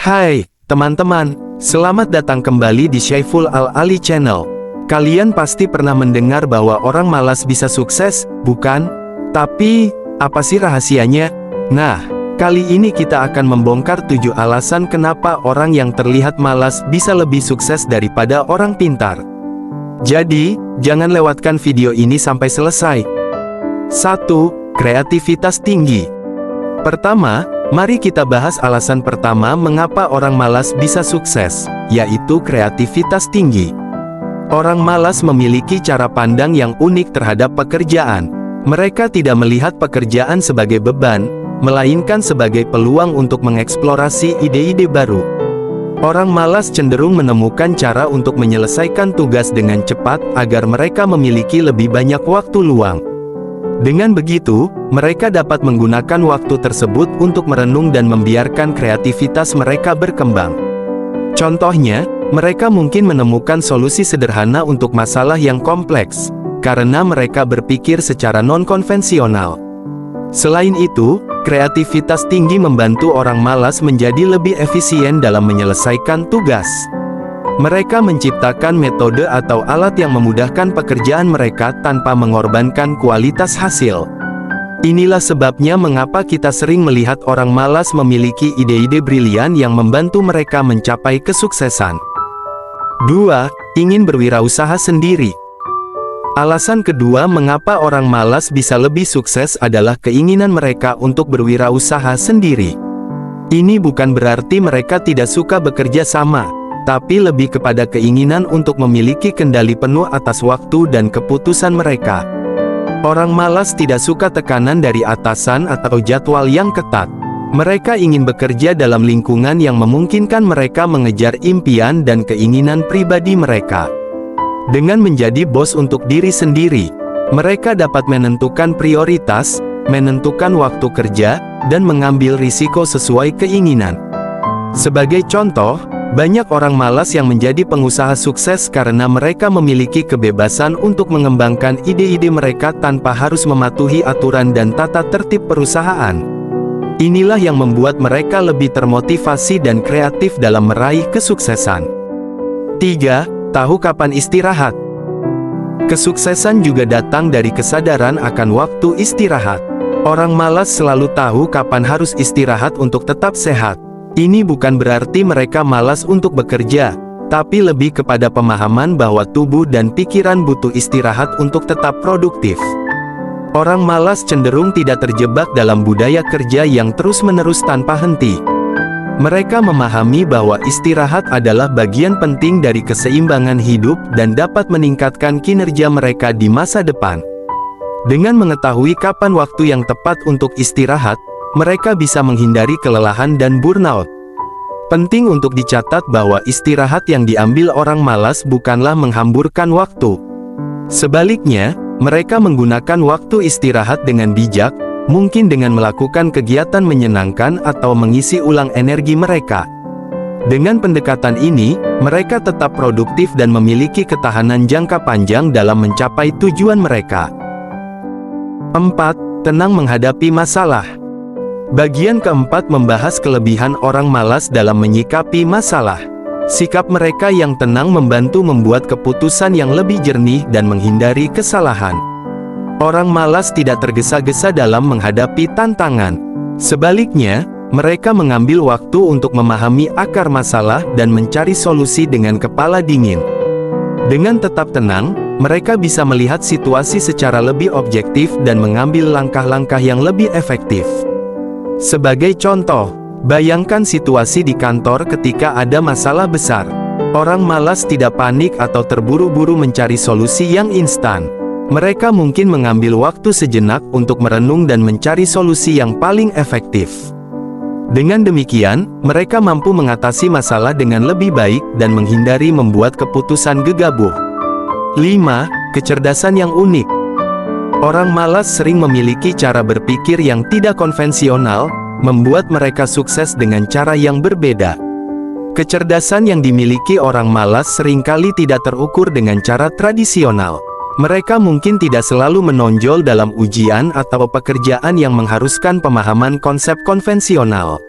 Hai, teman-teman. Selamat datang kembali di Syaiful Al-Ali Channel. Kalian pasti pernah mendengar bahwa orang malas bisa sukses, bukan? Tapi, apa sih rahasianya? Nah, kali ini kita akan membongkar 7 alasan kenapa orang yang terlihat malas bisa lebih sukses daripada orang pintar. Jadi, jangan lewatkan video ini sampai selesai. 1. Kreativitas tinggi. Pertama, mari kita bahas alasan pertama mengapa orang malas bisa sukses, yaitu kreativitas tinggi. Orang malas memiliki cara pandang yang unik terhadap pekerjaan. Mereka tidak melihat pekerjaan sebagai beban, melainkan sebagai peluang untuk mengeksplorasi ide-ide baru. Orang malas cenderung menemukan cara untuk menyelesaikan tugas dengan cepat agar mereka memiliki lebih banyak waktu luang. Dengan begitu, mereka dapat menggunakan waktu tersebut untuk merenung dan membiarkan kreativitas mereka berkembang. Contohnya, mereka mungkin menemukan solusi sederhana untuk masalah yang kompleks, karena mereka berpikir secara non-konvensional. Selain itu, kreativitas tinggi membantu orang malas menjadi lebih efisien dalam menyelesaikan tugas. Mereka menciptakan metode atau alat yang memudahkan pekerjaan mereka tanpa mengorbankan kualitas hasil. Inilah sebabnya mengapa kita sering melihat orang malas memiliki ide-ide brilian yang membantu mereka mencapai kesuksesan. 2. Ingin berwirausaha sendiri. Alasan kedua mengapa orang malas bisa lebih sukses adalah keinginan mereka untuk berwirausaha sendiri. Ini bukan berarti mereka tidak suka bekerja sama, tapi lebih kepada keinginan untuk memiliki kendali penuh atas waktu dan keputusan mereka. Orang malas tidak suka tekanan dari atasan atau jadwal yang ketat. Mereka ingin bekerja dalam lingkungan yang memungkinkan mereka mengejar impian dan keinginan pribadi mereka. Dengan menjadi bos untuk diri sendiri, mereka dapat menentukan prioritas, menentukan waktu kerja, dan mengambil risiko sesuai keinginan. Sebagai contoh, banyak orang malas yang menjadi pengusaha sukses karena mereka memiliki kebebasan untuk mengembangkan ide-ide mereka tanpa harus mematuhi aturan dan tata tertib perusahaan. Inilah yang membuat mereka lebih termotivasi dan kreatif dalam meraih kesuksesan. 3. Tahu kapan istirahat. Kesuksesan juga datang dari kesadaran akan waktu istirahat. Orang malas selalu tahu kapan harus istirahat untuk tetap sehat. Ini bukan berarti mereka malas untuk bekerja, tapi lebih kepada pemahaman bahwa tubuh dan pikiran butuh istirahat untuk tetap produktif. Orang malas cenderung tidak terjebak dalam budaya kerja yang terus-menerus tanpa henti. Mereka memahami bahwa istirahat adalah bagian penting dari keseimbangan hidup dan dapat meningkatkan kinerja mereka di masa depan. Dengan mengetahui kapan waktu yang tepat untuk istirahat, mereka bisa menghindari kelelahan dan burnout. Penting untuk dicatat bahwa istirahat yang diambil orang malas bukanlah menghamburkan waktu. Sebaliknya, mereka menggunakan waktu istirahat dengan bijak, mungkin dengan melakukan kegiatan menyenangkan atau mengisi ulang energi mereka. Dengan pendekatan ini, mereka tetap produktif dan memiliki ketahanan jangka panjang dalam mencapai tujuan mereka. 4. Tenang menghadapi masalah. Bagian keempat membahas kelebihan orang malas dalam menyikapi masalah. Sikap mereka yang tenang membantu membuat keputusan yang lebih jernih dan menghindari kesalahan. Orang malas tidak tergesa-gesa dalam menghadapi tantangan. Sebaliknya, mereka mengambil waktu untuk memahami akar masalah dan mencari solusi dengan kepala dingin. Dengan tetap tenang, mereka bisa melihat situasi secara lebih objektif dan mengambil langkah-langkah yang lebih efektif. Sebagai contoh, bayangkan situasi di kantor ketika ada masalah besar. Orang malas tidak panik atau terburu-buru mencari solusi yang instan. Mereka mungkin mengambil waktu sejenak untuk merenung dan mencari solusi yang paling efektif. Dengan demikian, mereka mampu mengatasi masalah dengan lebih baik dan menghindari membuat keputusan gegabah. 5. Kecerdasan yang unik. Orang malas sering memiliki cara berpikir yang tidak konvensional, membuat mereka sukses dengan cara yang berbeda. Kecerdasan yang dimiliki orang malas seringkali tidak terukur dengan cara tradisional. Mereka mungkin tidak selalu menonjol dalam ujian atau pekerjaan yang mengharuskan pemahaman konsep konvensional.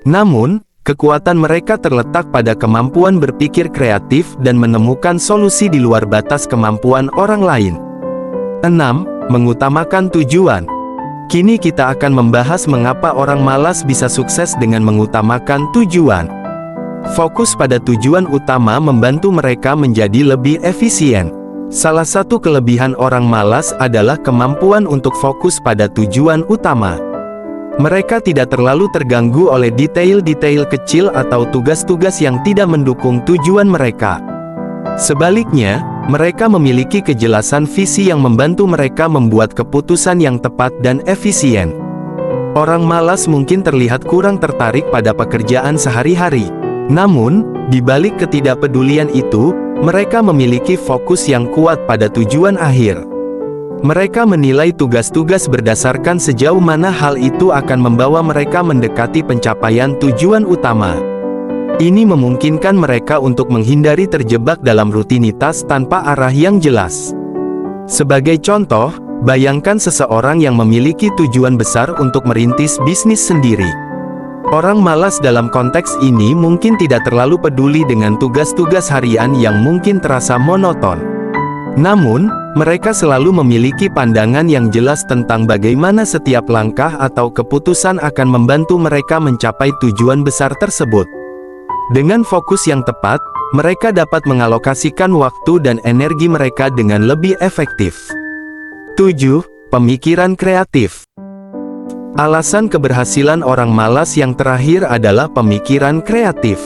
Namun, Kekuatan mereka terletak pada kemampuan berpikir kreatif dan menemukan solusi di luar batas kemampuan orang lain. 6. Mengutamakan tujuan. Kini kita akan membahas mengapa orang malas bisa sukses dengan mengutamakan tujuan. Fokus pada tujuan utama membantu mereka menjadi lebih efisien. Salah satu kelebihan orang malas adalah kemampuan untuk fokus pada tujuan utama. Mereka tidak terlalu terganggu oleh detail-detail kecil atau tugas-tugas yang tidak mendukung tujuan mereka. Sebaliknya, mereka memiliki kejelasan visi yang membantu mereka membuat keputusan yang tepat dan efisien. Orang malas mungkin terlihat kurang tertarik pada pekerjaan sehari-hari. Namun, di balik ketidakpedulian itu, mereka memiliki fokus yang kuat pada tujuan akhir. Mereka menilai tugas-tugas berdasarkan sejauh mana hal itu akan membawa mereka mendekati pencapaian tujuan utama. Ini memungkinkan mereka untuk menghindari terjebak dalam rutinitas tanpa arah yang jelas. Sebagai contoh, bayangkan seseorang yang memiliki tujuan besar untuk merintis bisnis sendiri. Orang malas dalam konteks ini mungkin tidak terlalu peduli dengan tugas-tugas harian yang mungkin terasa monoton. Namun, mereka selalu memiliki pandangan yang jelas tentang bagaimana setiap langkah atau keputusan akan membantu mereka mencapai tujuan besar tersebut. Dengan fokus yang tepat, mereka dapat mengalokasikan waktu dan energi mereka dengan lebih efektif. 7. Pemikiran kreatif. Alasan keberhasilan orang malas yang terakhir adalah pemikiran kreatif.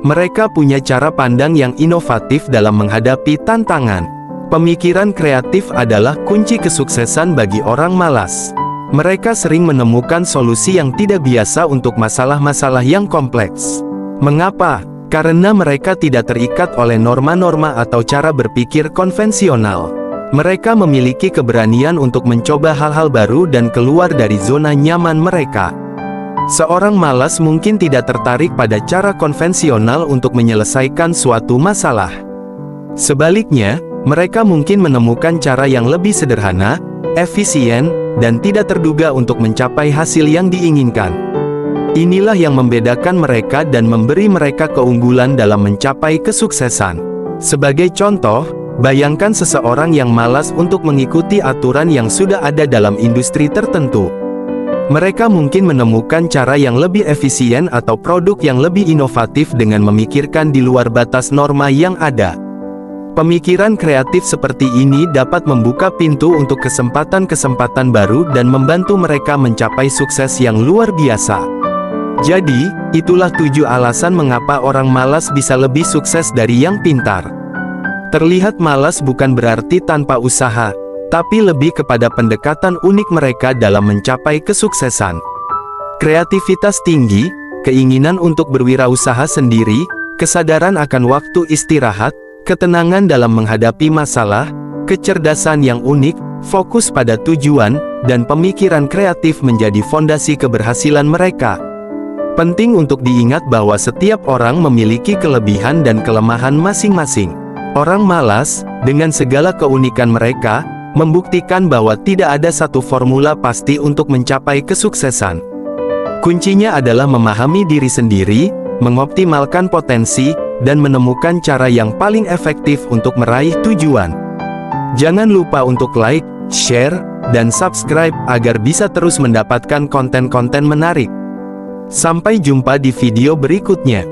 Mereka punya cara pandang yang inovatif dalam menghadapi tantangan. Pemikiran kreatif adalah kunci kesuksesan bagi orang malas. Mereka sering menemukan solusi yang tidak biasa untuk masalah-masalah yang kompleks. Mengapa? Karena mereka tidak terikat oleh norma-norma atau cara berpikir konvensional. Mereka memiliki keberanian untuk mencoba hal-hal baru dan keluar dari zona nyaman mereka. Seorang malas mungkin tidak tertarik pada cara konvensional untuk menyelesaikan suatu masalah. Sebaliknya, mereka mungkin menemukan cara yang lebih sederhana, efisien, dan tidak terduga untuk mencapai hasil yang diinginkan. Inilah yang membedakan mereka dan memberi mereka keunggulan dalam mencapai kesuksesan. Sebagai contoh, bayangkan seseorang yang malas untuk mengikuti aturan yang sudah ada dalam industri tertentu. Mereka mungkin menemukan cara yang lebih efisien atau produk yang lebih inovatif dengan memikirkan di luar batas norma yang ada. Pemikiran kreatif seperti ini dapat membuka pintu untuk kesempatan-kesempatan baru dan membantu mereka mencapai sukses yang luar biasa. Jadi, itulah 7 alasan mengapa orang malas bisa lebih sukses dari yang pintar. Terlihat malas bukan berarti tanpa usaha, tapi lebih kepada pendekatan unik mereka dalam mencapai kesuksesan. Kreativitas tinggi, keinginan untuk berwirausaha sendiri, kesadaran akan waktu istirahat, ketenangan dalam menghadapi masalah, kecerdasan yang unik, fokus pada tujuan, dan pemikiran kreatif menjadi fondasi keberhasilan mereka. Penting untuk diingat bahwa setiap orang memiliki kelebihan dan kelemahan masing-masing. Orang malas, dengan segala keunikan mereka, membuktikan bahwa tidak ada satu formula pasti untuk mencapai kesuksesan. Kuncinya adalah memahami diri sendiri, mengoptimalkan potensi, dan menemukan cara yang paling efektif untuk meraih tujuan. Jangan lupa untuk like, share, dan subscribe agar bisa terus mendapatkan konten-konten menarik. Sampai jumpa di video berikutnya.